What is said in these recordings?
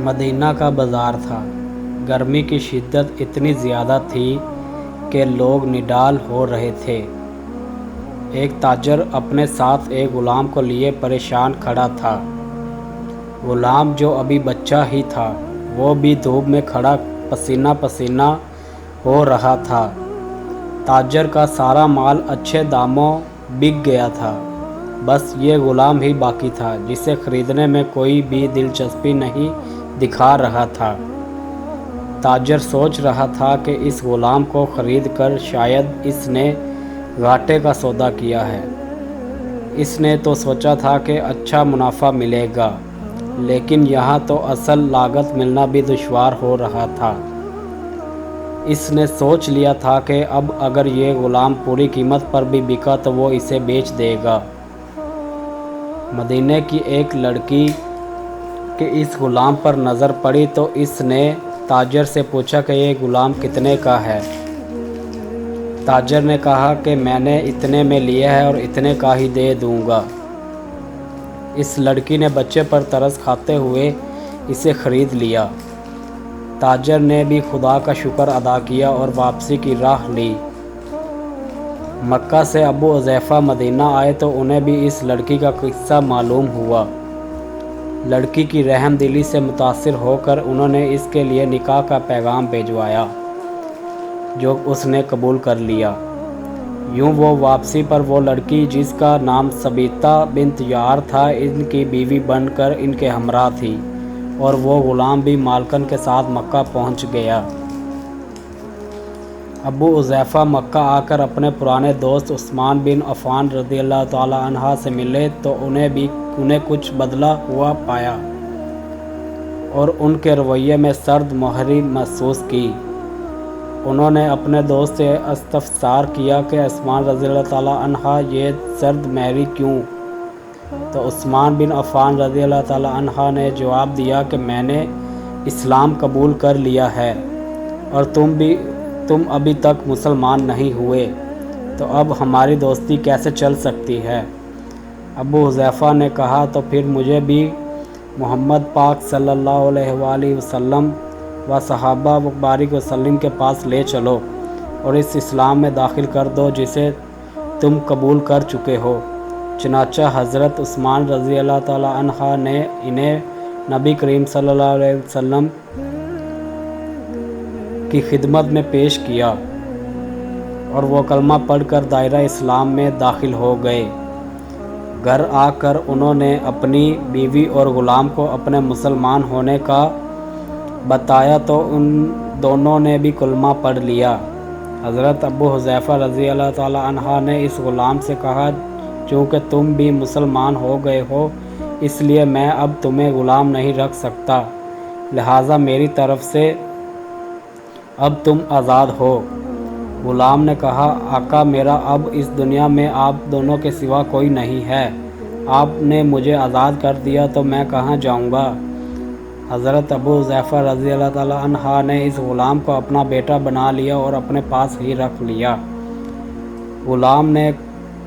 مدینہ کا بازار تھا۔ گرمی کی شدت اتنی زیادہ تھی کہ لوگ نڈال ہو رہے تھے۔ ایک تاجر اپنے ساتھ ایک غلام کو لیے پریشان کھڑا تھا۔ غلام جو ابھی بچہ ہی تھا، وہ بھی دھوپ میں کھڑا پسینہ پسینہ ہو رہا تھا۔ تاجر کا سارا مال اچھے داموں بک گیا تھا، بس یہ غلام ہی باقی تھا جسے خریدنے میں کوئی بھی دلچسپی نہیں دکھا رہا تھا۔ تاجر سوچ رہا تھا کہ اس غلام کو خرید کر شاید اس نے گھاٹے کا سودا کیا ہے۔ اس نے تو سوچا تھا کہ اچھا منافع ملے گا، لیکن یہاں تو اصل لاگت ملنا بھی دشوار ہو رہا تھا۔ اس نے سوچ لیا تھا کہ اب اگر یہ غلام پوری قیمت پر بھی بکا تو وہ اسے بیچ دے گا۔ مدینے کی ایک لڑکی کے اس غلام پر نظر پڑی تو اس نے تاجر سے پوچھا کہ یہ غلام کتنے کا ہے؟ تاجر نے کہا کہ میں نے اتنے میں لیا ہے اور اتنے کا ہی دے دوں گا۔ اس لڑکی نے بچے پر ترس کھاتے ہوئے اسے خرید لیا۔ تاجر نے بھی خدا کا شکر ادا کیا اور واپسی کی راہ لی۔ مکہ سے ابو حذیفہ مدینہ آئے تو انہیں بھی اس لڑکی کا قصہ معلوم ہوا۔ لڑکی کی رحم دلی سے متاثر ہو کر انہوں نے اس کے لیے نکاح کا پیغام بھیجوایا، جو اس نے قبول کر لیا۔ یوں وہ واپسی پر وہ لڑکی جس کا نام ثبیتہ بنت یار تھا ان کی بیوی بن کر ان کے ہمراہ تھی، اور وہ غلام بھی مالکن کے ساتھ مکہ پہنچ گیا۔ ابو حذیفہ مکہ آ کر اپنے پرانے دوست عثمان بن عفان رضی اللہ تعالی عنہ سے ملے تو انہیں کچھ بدلا ہوا پایا اور ان کے رویے میں سرد مہری محسوس کی۔ انہوں نے اپنے دوست سے استفسار کیا کہ عثمان رضی اللہ تعالی عنہ یہ سرد مہری کیوں؟ تو عثمان بن عفان رضی اللہ تعالی عنہ نے جواب دیا کہ میں نے اسلام قبول کر لیا ہے اور تم ابھی تک مسلمان نہیں ہوئے، تو اب ہماری دوستی کیسے چل سکتی ہے؟ ابو حذیفہ نے کہا تو پھر مجھے بھی محمد پاک صلی اللہ علیہ وآلہ وسلم و صحابہ بارک وسلم کے پاس لے چلو اور اس اسلام میں داخل کر دو جسے تم قبول کر چکے ہو۔ چنانچہ حضرت عثمان رضی اللہ تعالی عنہ نے انہیں نبی کریم صلی اللہ علیہ وسلم کی خدمت میں پیش کیا اور وہ کلمہ پڑھ کر دائرہ اسلام میں داخل ہو گئے۔ گھر آ کر انہوں نے اپنی بیوی اور غلام کو اپنے مسلمان ہونے کا بتایا تو ان دونوں نے بھی کلمہ پڑھ لیا۔ حضرت ابو حذیفہ رضی اللہ تعالی عنہ نے اس غلام سے کہا چونکہ تم بھی مسلمان ہو گئے ہو اس لیے میں اب تمہیں غلام نہیں رکھ سکتا، لہٰذا میری طرف سے اب تم آزاد ہو۔ غلام نے کہا آقا میرا اب اس دنیا میں آپ دونوں کے سوا کوئی نہیں ہے، آپ نے مجھے آزاد کر دیا تو میں کہاں جاؤں گا؟ حضرت ابو حذیفہ رضی اللہ تعالی عنہ نے اس غلام کو اپنا بیٹا بنا لیا اور اپنے پاس ہی رکھ لیا۔ غلام نے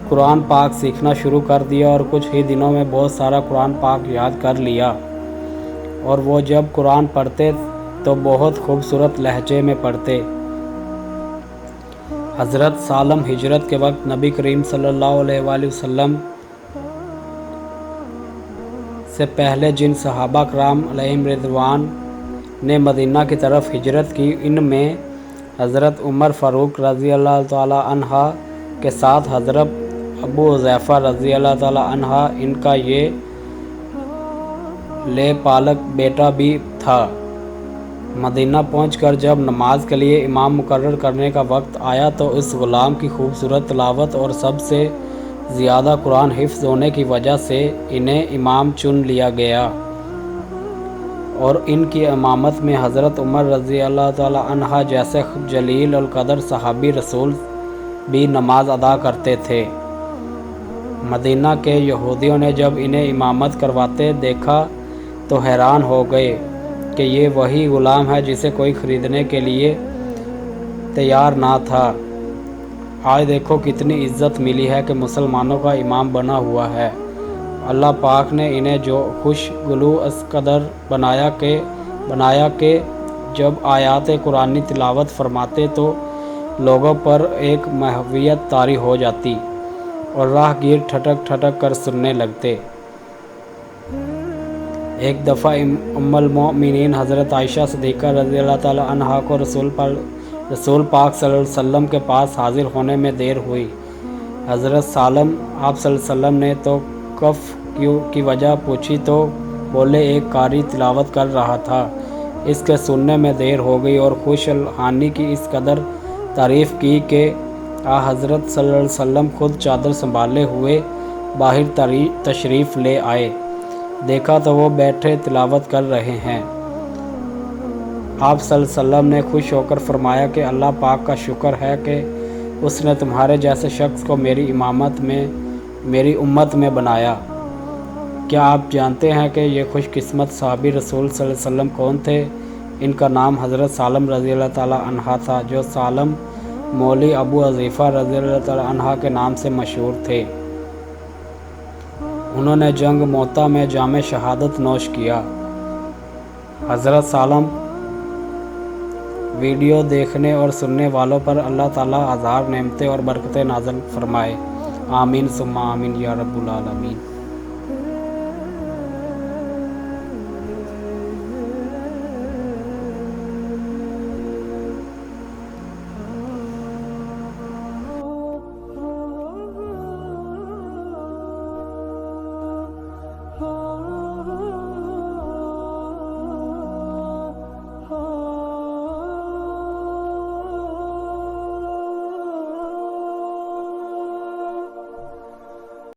قرآن پاک سیکھنا شروع کر دیا اور کچھ ہی دنوں میں بہت سارا قرآن پاک یاد کر لیا، اور وہ جب قرآن پڑھتے تو بہت خوبصورت لہجے میں پڑھتے۔ حضرت سالم ہجرت کے وقت نبی کریم صلی اللہ علیہ وآلہ وسلم سے پہلے جن صحابہ کرام علیہم رضوان نے مدینہ کی طرف ہجرت کی ان میں حضرت عمر فاروق رضی اللہ تعالی عنہ کے ساتھ حضرت ابو حذیفہ رضی اللہ تعالی عنہ ان کا یہ لے پالک بیٹا بھی تھا۔ مدینہ پہنچ کر جب نماز کے لیے امام مقرر کرنے کا وقت آیا تو اس غلام کی خوبصورت تلاوت اور سب سے زیادہ قرآن حفظ ہونے کی وجہ سے انہیں امام چن لیا گیا، اور ان کی امامت میں حضرت عمر رضی اللہ تعالی عنہ جیسے جلیل القدر صحابی رسول بھی نماز ادا کرتے تھے۔ مدینہ کے یہودیوں نے جب انہیں امامت کرواتے دیکھا تو حیران ہو گئے کہ یہ وہی غلام ہے جسے کوئی خریدنے کے لیے تیار نہ تھا۔ آج دیکھو کتنی عزت ملی ہے کہ مسلمانوں کا امام بنا ہوا ہے۔ اللہ پاک نے انہیں جو خوش گلو اس قدر بنایا کہ بنایا کہ جب آیات قرآنی تلاوت فرماتے تو لوگوں پر ایک محویت طاری ہو جاتی اور راہ گیر ٹھٹک ٹھٹک کر سننے لگتے۔ ایک دفعہ ام المؤمنین حضرت عائشہ صدیقہ رضی اللہ تعالی عنہا کو رسول پاک صلی اللہ علیہ وسلم کے پاس حاضر ہونے میں دیر ہوئی۔ حضرت سالم آپ صلی اللہ علیہ وسلم نے تو کف کی وجہ پوچھی تو بولے ایک قاری تلاوت کر رہا تھا، اس کے سننے میں دیر ہو گئی، اور خوش الحانی کی اس قدر تعریف کی کہ حضرت صلی اللہ علیہ وسلم خود چادر سنبھالے ہوئے باہر تشریف لے آئے۔ دیکھا تو وہ بیٹھے تلاوت کر رہے ہیں۔ آپ صلی اللہ علیہ وسلم نے خوش ہو کر فرمایا کہ اللہ پاک کا شکر ہے کہ اس نے تمہارے جیسے شخص کو میری امت میں بنایا۔ کیا آپ جانتے ہیں کہ یہ خوش قسمت صحابی رسول صلی اللہ علیہ وسلم کون تھے؟ ان کا نام حضرت سالم رضی اللہ تعالی عنہ تھا، جو سالم مولی ابو حذیفہ رضی اللہ تعالی عنہ کے نام سے مشہور تھے۔ انہوں نے جنگ موتا میں جام شہادت نوش کیا۔ حضرت سالم ویڈیو دیکھنے اور سننے والوں پر اللہ تعالیٰ ہزار نعمتیں اور برکتیں نازل فرمائے۔ آمین ثم آمین یا رب العالمین۔